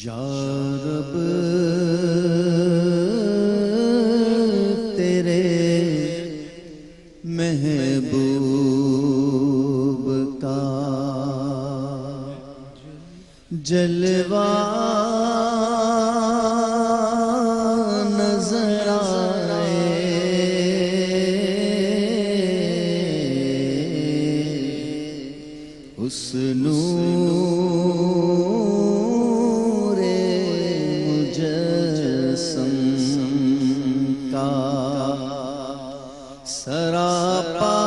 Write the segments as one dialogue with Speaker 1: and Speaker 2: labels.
Speaker 1: یا رب تیرے محبوب کا جلوہ نظر آئے، اس نور مجسم کا سراپا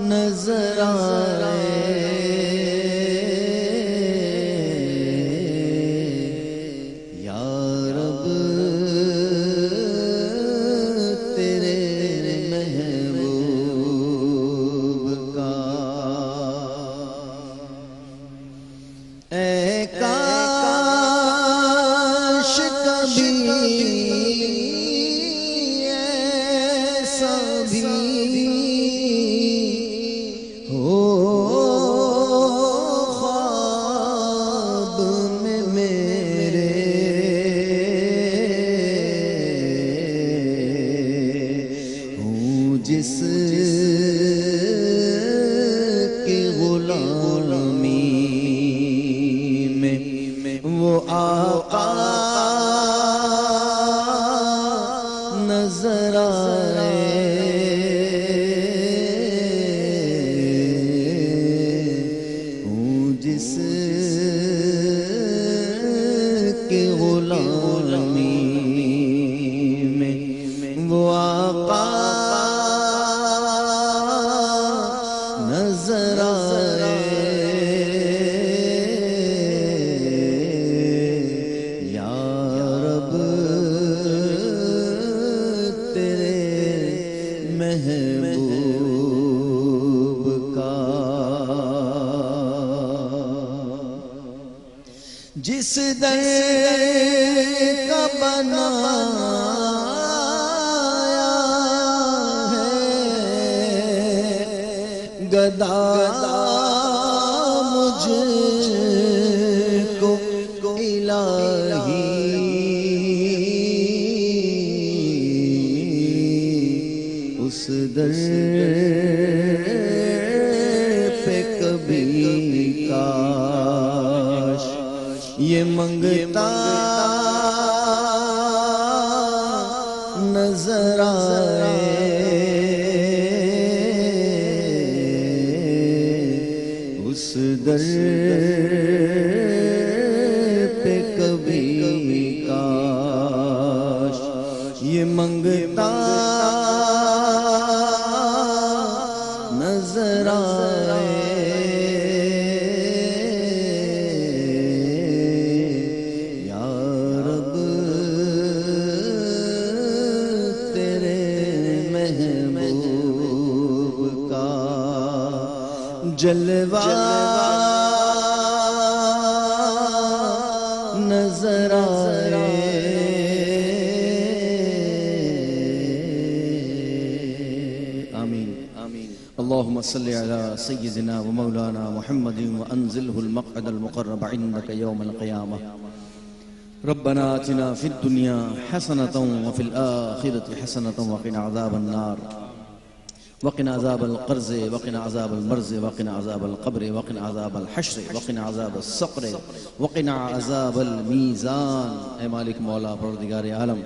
Speaker 1: نظر آئے، یا رب تیرے محبوب کا اے کاش کبھی ایسا بھی ہو خواب میں میرے، ہوں جس کی غلامی میں وہ آقا نظر آئے، ہوں جس کی غلامی میں وہ آقا نظر آئے، یا رب تیرے محبوب کا جس در کا بنایا ہے گدا مجھ کو الہی، اس در پہ کبھی کاش یہ منگتا نظر آئے، اس در پہ کبھی کاش یہ منگتا نظر آئے، یا رب تیرے محبوب کا جلوہ نظر آئے، آمین آمین۔ اللہم صلی علی سیدنا و مولانا محمد وانزلہ المقعد المقرب عندک یوم القیامہ۔ ربنا آتنا فی الدنیا حسنة وفی الآخرة حسنة وقنا عذاب النار، وقنا عذاب القرز، وقنا عذاب المرز، وقنا عذاب القبر، وقنا عذاب الحشر، وقنا عذاب السقر، وقنا عذاب المیزان۔ اے مالک مولا پروردگار عالم،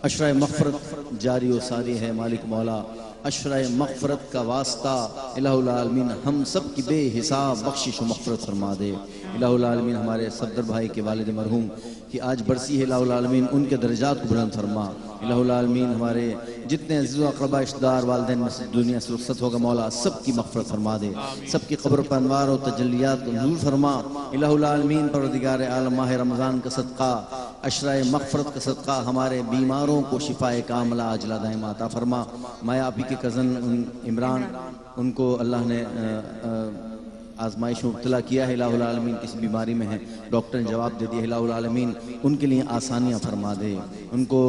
Speaker 1: عشرہ مغفرت جاری و ساری ہے مالک مولا، عشرہ مغفرت کا واسطہ الہ العالمین ہم سب کی بے حساب بخشش و مغفرت فرما دے۔ الہ العالمین ہمارے صفدر بھائی کے والد مرحوم کی آج برسی ہے، الہ العالمین ان کے درجات کو بلند فرما۔ الہ العالمین ہمارے جتنے عزیز و اقربا اشتدار والدین میں دنیا سے رخصت ہوگا مولا سب کی مغفرت فرما دے، سب کی قبر پر انوار و تجلیات کو نور فرما۔ الہ العالمین پروردگار عالم ماہ رمضان کا صدقہ، عشرہ مغفرت کا صدقہ ہمارے بیماروں کو شفاء کاملہ عاجلہ دائمہ عطا فرما۔ مایا آپی کے کزن عمران، ان کو اللہ نے آزمائش میں مبتلا کیا ہے الہ العالمین، کسی بیماری میں ہیں، ڈاکٹر نے جواب دے دیا الہ العالمین ان کے لیے آسانیاں فرما دے، ان کو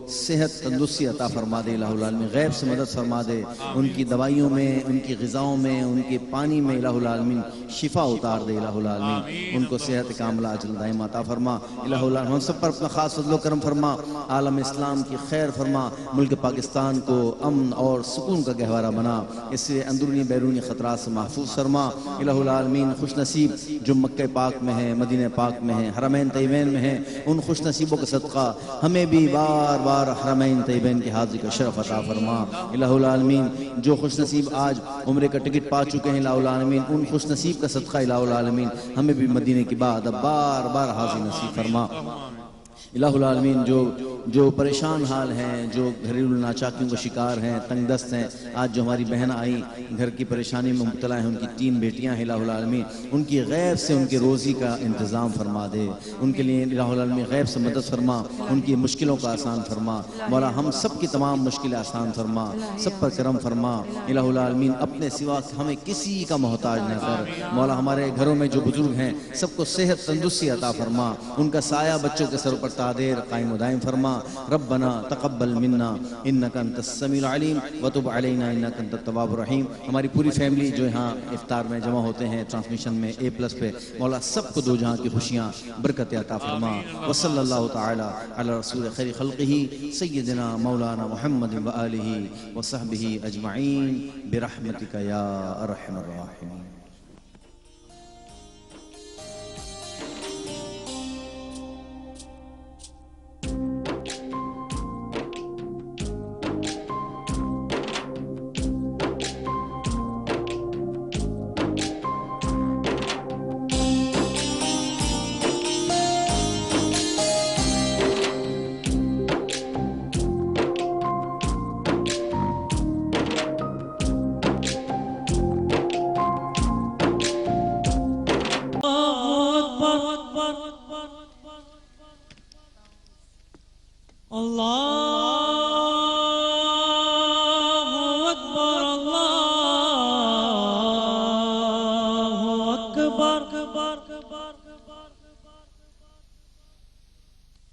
Speaker 1: صحت تندرستی عطا فرما دے الہ العالمین، غیب سے مدد فرما دے، ان کی دوائیوں میں، ان کی غذاؤں میں، ان کے پانی میں الہ العالمین شفا اتار دے الہ العالمین، ان کو صحت کاملہ عاجل دائم عطا فرما الہ العالمین، ہم سب پر اپنا خاص فضل و کرم فرما، عالم اسلام کی خیر فرما، ملک پاکستان کو امن اور سکون کا گہوارہ بنا، اس سے اندرونی بیرونی خطرات سے محفوظ فرما الہ العالمین، خوش نصیب جو مکہ پاک میں ہیں، مدینہ پاک میں ہیں، حرمین طیبین میں ہیں، ان خوش نصیبوں کا صدقہ ہمیں بھی بار بار حرمین طیبین کی حاضری کا شرف عطا فرما الہ العالمین، جو خوش نصیب آج عمرے کا ٹکٹ پا چکے ہیں الہ العالمین، ان خوش نصیب کا صدقہ الہ العالمین ہمیں بھی مدینے کی بعد اب بار بار حاضری نصیب فرما الہ العالمین، جو پریشان حال ہیں، جو گھریلو ناچاکیوں کا شکار ہیں، تنگ دست ہیں، آج جو ہماری بہن آئی گھر کی پریشانی میں مبتلا ہیں، ان کی 3 بیٹیاں ہیں الہ العالمین، ان کی غیب سے ان کے روزی کا انتظام فرما دے، ان کے لیے الہ العالمین غیب سے مدد فرما، ان کی مشکلوں کا آسان فرما مولا، ہم سب کی تمام مشکلیں آسان فرما، سب پر کرم فرما الہ العالمین، اپنے سوا ہمیں کسی کا محتاج نہ کر مولا، ہمارے گھروں میں جو بزرگ ہیں سب کو صحت تندرستی عطا فرما، ان کا سایہ بچوں کے سر پر تعدیر قائم و دائم فرما، ربنا تقبل منا انک انت السمیع العلیم وتب علینا انک انت التواب الرحیم، ہماری پوری فیملی جو یہاں افطار میں جمع ہوتے ہیں ٹرانسمیشن میں A+ پہ مولا، سب کو 2 جہاں کی خوشیاں برکت عطا فرما، وصلی اللہ تعالی علی رسول خیر خلقہ سیدنا مولانا محمد وآلہ وصحبہ اجمعین برحمتک یا ارحم الراحمین۔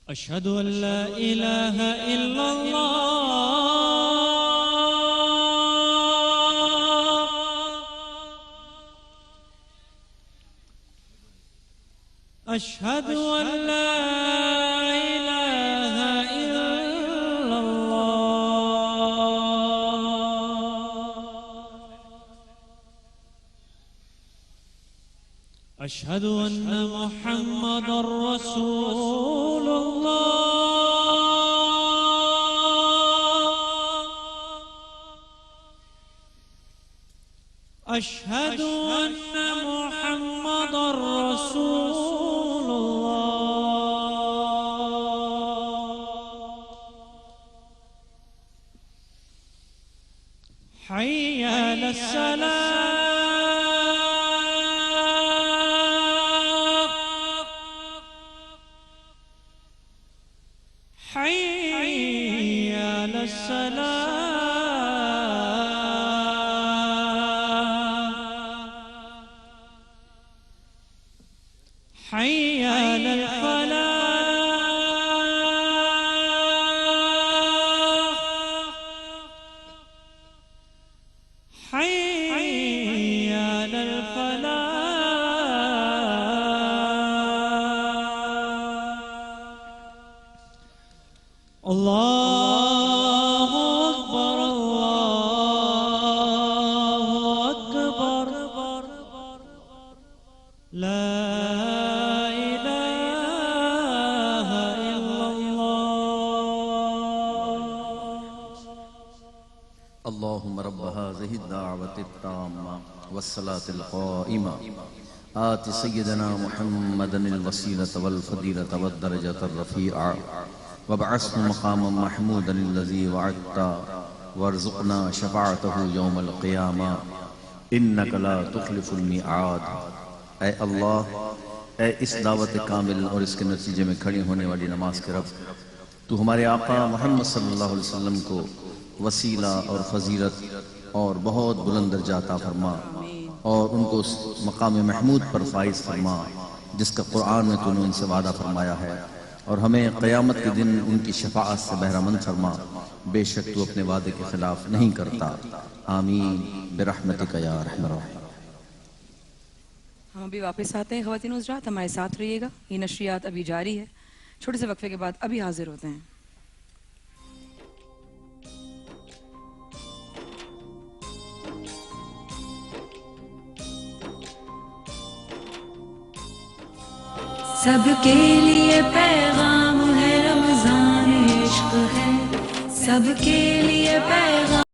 Speaker 2: أشهد أن لا إله إلا الله أشهد أن لا إله إلا الله أشهد أن محمد رسول الله أشهد أن محمد رسول الله حي على الصلاة حي على الصلاة حي على الفلاح حي على الفلاح الله أكبر الله أكبر لا إله إلا الله
Speaker 1: اللهم رب هذه الدعوة التامة والصلاة القائمة آت سيدنا محمدا الوسيلة والفضيلة والدرجة الرفيعة وابعثه مقاما محمودا الذي وعدت وارزقنا شفاعته يوم القيامة إنك لا تخلف الميعاد۔ اے اللہ، اے اس دعوت کامل اور اس کے نتیجے میں کھڑی ہونے والی نماز کے رب، تو ہمارے آقا محمد صلی اللہ علیہ وسلم کو وسیلہ اور فضیلت اور بہت بلند درجہ عطا فرما، اور ان کو اس مقام محمود پر فائز فرما جس کا قرآن میں تو نے ان سے وعدہ فرمایا ہے، اور ہمیں قیامت کے دن ان کی شفاعت سے بہرمند فرما، بے شک تو اپنے وعدے کے خلاف نہیں کرتا۔ آمین برحمتک یا ارحم الراحمین۔
Speaker 3: ہم ابھی واپس آتے ہیں خواتین و حضرات، ہمارے ساتھ رہیے گا، یہ نشریات ابھی جاری ہے، چھوٹے سے وقفے کے بعد ابھی حاضر ہوتے ہیں۔
Speaker 4: سب کے لیے پیغام ہے، رمضان عشق ہے، سب کے لیے پیغام